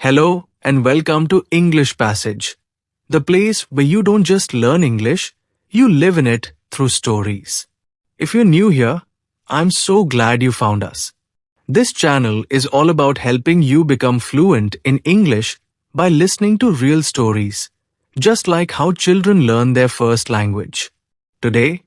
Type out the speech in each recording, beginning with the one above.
Hello and welcome to English Passage, the place where you don't just learn English, you live in it through stories. If you're new here, I'm so glad you found us. This channel is all about helping you become fluent in English by listening to real stories, just like how children learn their first language. Today,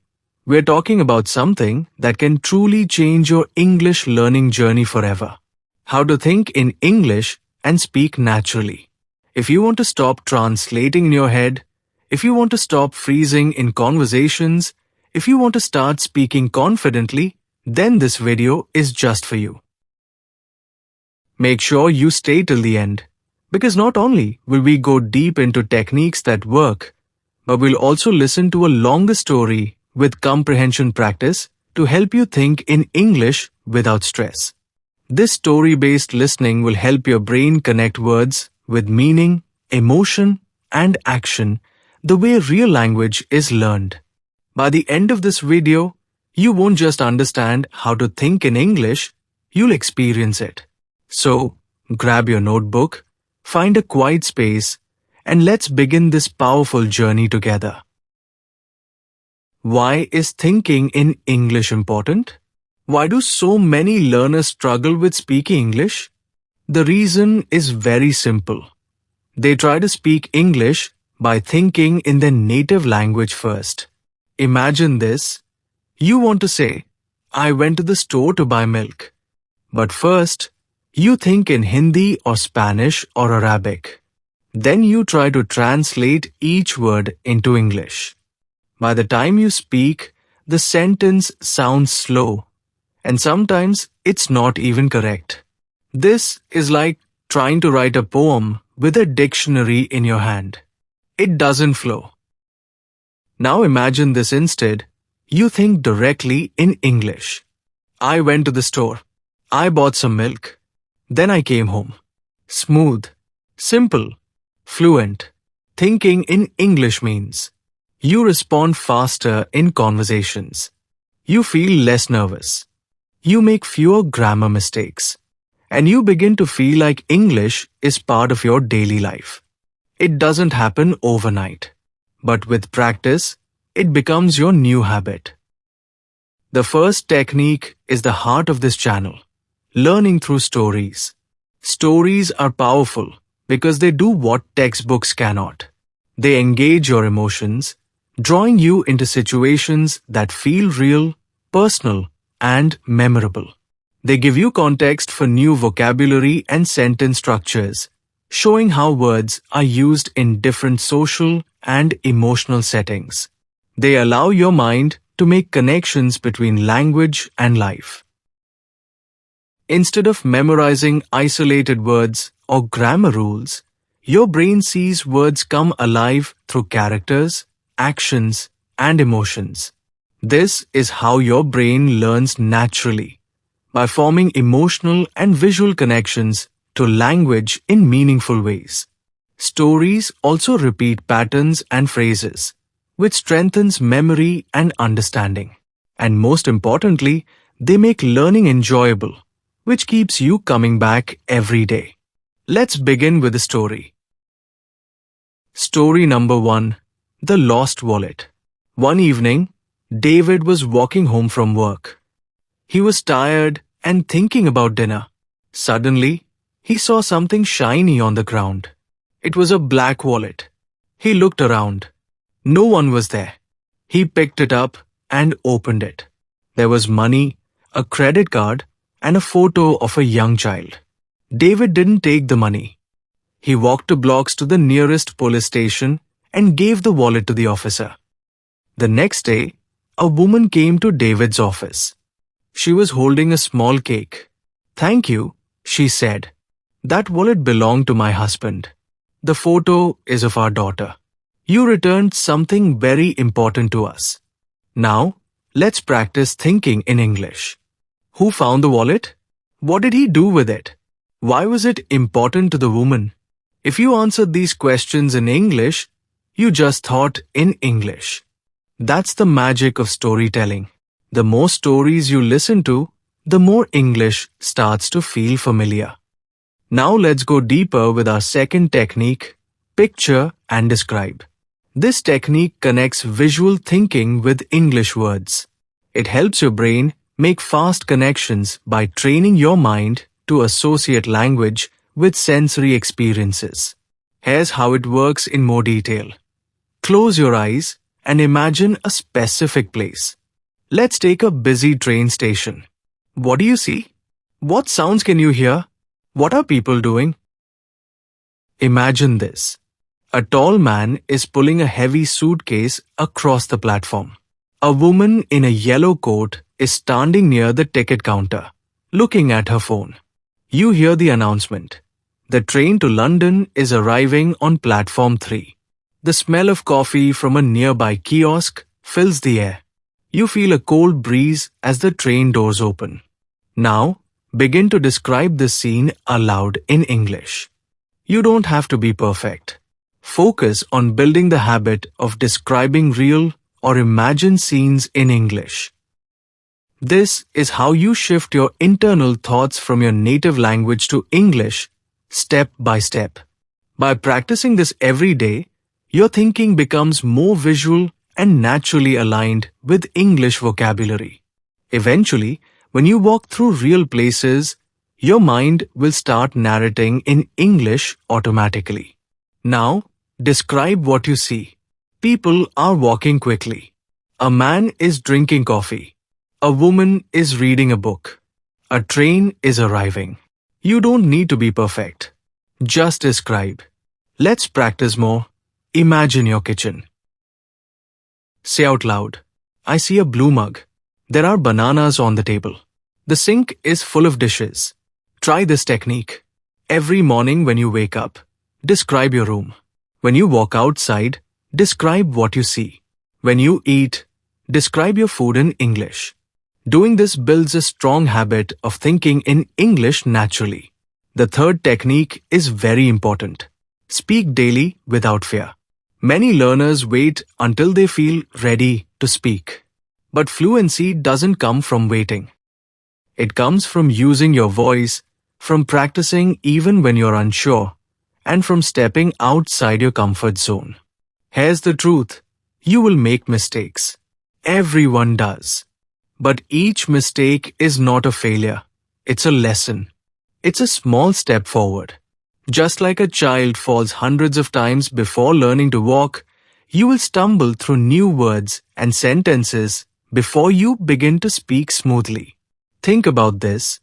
we're talking about something that can truly change your English learning journey forever. How to think in English and speak naturally. If you want to stop translating in your head, if you want to stop freezing in conversations, if you want to start speaking confidently, then this video is just for you. Make sure you stay till the end, because not only will we go deep into techniques that work, but we'll also listen to a longer story with comprehension practice to help you think in English without stress. This story-based listening will help your brain connect words with meaning, emotion, and action the way real language is learned. By the end of this video, you won't just understand how to think in English, you'll experience it. So, grab your notebook, find a quiet space, and let's begin this powerful journey together. Why is thinking in English important? Why do so many learners struggle with speaking English? The reason is very simple. They try to speak English by thinking in their native language first. Imagine this. You want to say, I went to the store to buy milk. But first, you think in Hindi or Spanish or Arabic. Then you try to translate each word into English. By the time you speak, the sentence sounds slow. And sometimes it's not even correct. This is like trying to write a poem with a dictionary in your hand. It doesn't flow. Now imagine this instead. You think directly in English. I went to the store. I bought some milk. Then I came home. Smooth, simple, fluent. Thinking in English means you respond faster in conversations. You feel less nervous. You make fewer grammar mistakes, and you begin to feel like English is part of your daily life. It doesn't happen overnight, but with practice, it becomes your new habit. The first technique is the heart of this channel, learning through stories. Stories are powerful because they do what textbooks cannot. They engage your emotions, drawing you into situations that feel real, personal, and memorable. They give you context for new vocabulary and sentence structures, showing how words are used in different social and emotional settings. They allow your mind to make connections between language and life. Instead of memorizing isolated words or grammar rules, your brain sees words come alive through characters, actions, and emotions. This is how your brain learns naturally, by forming emotional and visual connections to language in meaningful ways. Stories also repeat patterns and phrases, which strengthens memory and understanding. And most importantly, they make learning enjoyable, which keeps you coming back every day. Let's begin with a story. Story number 1. The Lost Wallet. One evening, David was walking home from work. He was tired and thinking about dinner. Suddenly, he saw something shiny on the ground. It was a black wallet. He looked around. No one was there. He picked it up and opened it. There was money, a credit card, and a photo of a young child. David didn't take the money. He walked 2 blocks to the nearest police station and gave the wallet to the officer. The next day, a woman came to David's office. She was holding a small cake. Thank you, she said. That wallet belonged to my husband. The photo is of our daughter. You returned something very important to us. Now, let's practice thinking in English. Who found the wallet? What did he do with it? Why was it important to the woman? If you answered these questions in English, you just thought in English. That's the magic of storytelling. The more stories you listen to, the more English starts to feel familiar. Now let's go deeper with our second technique, picture and describe. This technique connects visual thinking with English words. It helps your brain make fast connections by training your mind to associate language with sensory experiences. Here's how it works in more detail. Close your eyes and imagine a specific place. Let's take a busy train station. What do you see? What sounds can you hear? What are people doing? Imagine this. A tall man is pulling a heavy suitcase across the platform. A woman in a yellow coat is standing near the ticket counter, looking at her phone. You hear the announcement. The train to London is arriving on platform 3. The smell of coffee from a nearby kiosk fills the air. You feel a cold breeze as the train doors open. Now, begin to describe the scene aloud in English. You don't have to be perfect. Focus on building the habit of describing real or imagined scenes in English. This is how you shift your internal thoughts from your native language to English, step by step. By practicing this every day, your thinking becomes more visual and naturally aligned with English vocabulary. Eventually, when you walk through real places, your mind will start narrating in English automatically. Now, describe what you see. People are walking quickly. A man is drinking coffee. A woman is reading a book. A train is arriving. You don't need to be perfect. Just describe. Let's practice more. Imagine your kitchen. Say out loud, I see a blue mug. There are bananas on the table. The sink is full of dishes. Try this technique. Every morning when you wake up, describe your room. When you walk outside, describe what you see. When you eat, describe your food in English. Doing this builds a strong habit of thinking in English naturally. The third technique is very important. Speak daily without fear. Many learners wait until they feel ready to speak. But fluency doesn't come from waiting. It comes from using your voice, from practicing even when you're unsure, and from stepping outside your comfort zone. Here's the truth. You will make mistakes. Everyone does. But each mistake is not a failure. It's a lesson. It's a small step forward. Just like a child falls hundreds of times before learning to walk, you will stumble through new words and sentences before you begin to speak smoothly. Think about this.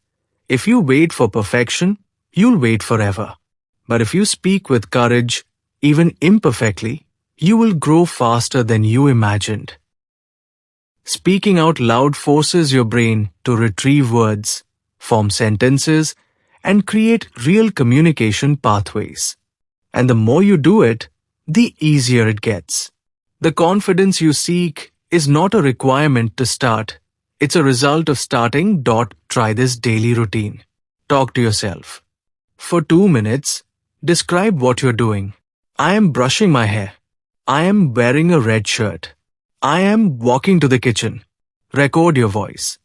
If you wait for perfection, you'll wait forever. But if you speak with courage, even imperfectly, you will grow faster than you imagined. Speaking out loud forces your brain to retrieve words, form sentences, and create real communication pathways. And the more you do it, the easier it gets. The confidence you seek is not a requirement to start. It's a result of starting. Try this daily routine. Talk to yourself. For 2 minutes, describe what you're doing. I am brushing my hair. I am wearing a red shirt. I am walking to the kitchen. Record your voice.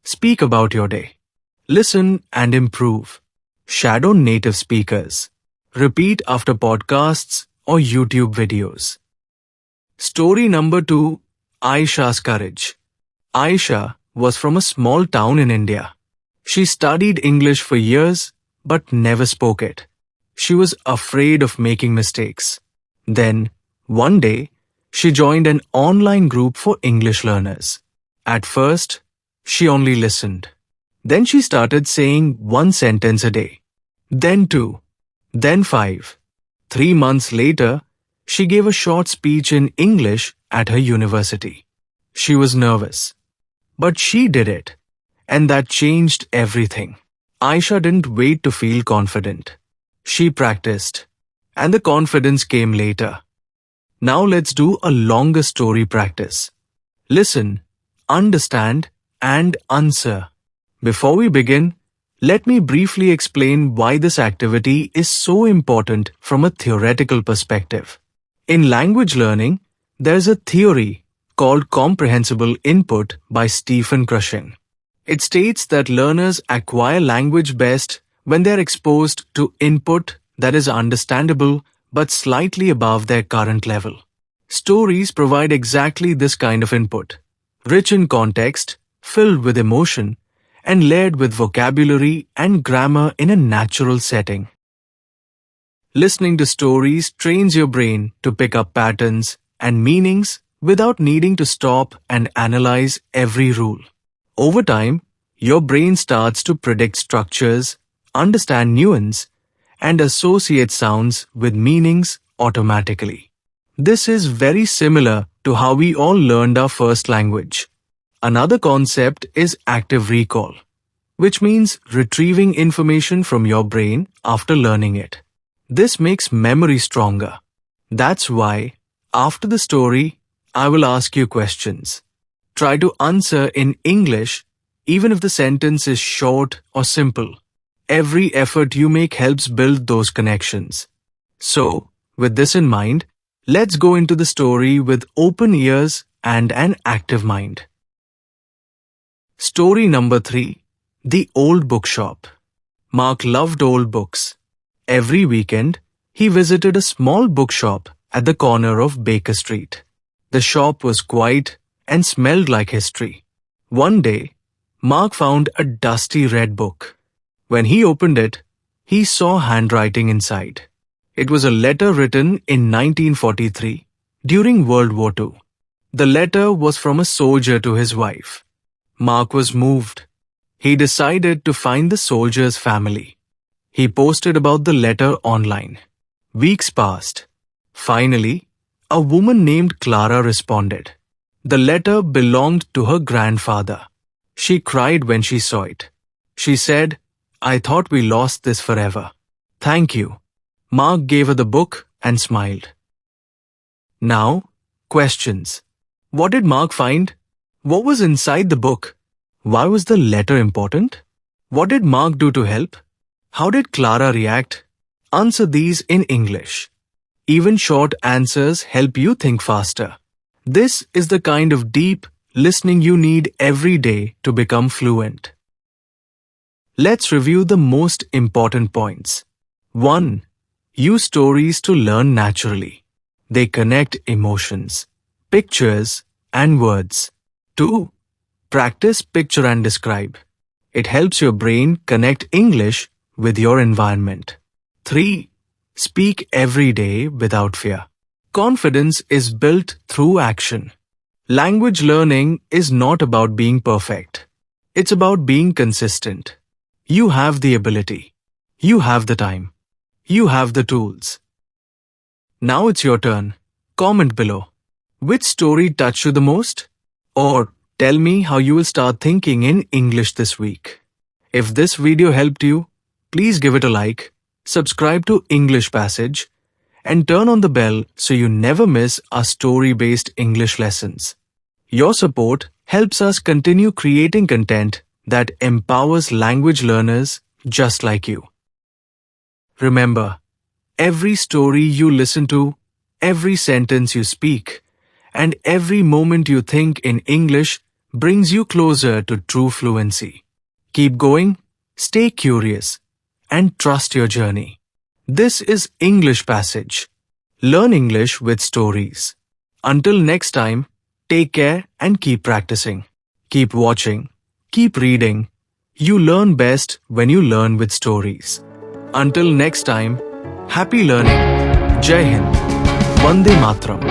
Speak about your day. Listen and improve. Shadow native speakers. Repeat after podcasts or YouTube videos. Story number 2, Aisha's courage. Aisha was from a small town in India. She studied English for years but never spoke it. She was afraid of making mistakes. Then, one day, she joined an online group for English learners. At first, she only listened. Then she started saying 1 sentence a day. Then 2. Then 5. 3 months later, she gave a short speech in English at her university. She was nervous. But she did it. And that changed everything. Aisha didn't wait to feel confident. She practiced. And the confidence came later. Now let's do a longer story practice. Listen, understand, and answer. Before we begin, let me briefly explain why this activity is so important from a theoretical perspective. In language learning, there's a theory called Comprehensible Input by Stephen Krashen. It states that learners acquire language best when they're exposed to input that is understandable but slightly above their current level. Stories provide exactly this kind of input, rich in context, filled with emotion, and layered with vocabulary and grammar in a natural setting. Listening to stories trains your brain to pick up patterns and meanings without needing to stop and analyze every rule. Over time, your brain starts to predict structures, understand nuance, and associate sounds with meanings automatically. This is very similar to how we all learned our first language. Another concept is active recall, which means retrieving information from your brain after learning it. This makes memory stronger. That's why, after the story, I will ask you questions. Try to answer in English, even if the sentence is short or simple. Every effort you make helps build those connections. So, with this in mind, let's go into the story with open ears and an active mind. Story number 3. The Old Bookshop. Mark loved old books. Every weekend, he visited a small bookshop at the corner of Baker Street. The shop was quiet and smelled like history. One day, Mark found a dusty red book. When he opened it, he saw handwriting inside. It was a letter written in 1943, during World War II. The letter was from a soldier to his wife. Mark was moved. He decided to find the soldier's family. He posted about the letter online. Weeks passed. Finally, a woman named Clara responded. The letter belonged to her grandfather. She cried when she saw it. She said, "I thought we lost this forever. Thank you." Mark gave her the book and smiled. Now, questions. What did Mark find? What was inside the book? Why was the letter important? What did Mark do to help? How did Clara react? Answer these in English. Even short answers help you think faster. This is the kind of deep listening you need every day to become fluent. Let's review the most important points. 1. Use stories to learn naturally. They connect emotions, pictures, and words. 2. Practice picture and describe. It helps your brain connect English with your environment. 3. Speak every day without fear. Confidence is built through action. Language learning is not about being perfect. It's about being consistent. You have the ability. You have the time. You have the tools. Now it's your turn. Comment below. Which story touched you the most? Or tell me how you will start thinking in English this week. If this video helped you, please give it a like, subscribe to English Passage, and turn on the bell so you never miss our story-based English lessons. Your support helps us continue creating content that empowers language learners just like you. Remember, every story you listen to, every sentence you speak, and every moment you think in English brings you closer to true fluency. Keep going, stay curious, and trust your journey. This is English Passage. Learn English with stories. Until next time, take care and keep practicing. Keep watching. Keep reading. You learn best when you learn with stories. Until next time, happy learning. Jai Hind. Vande Matram.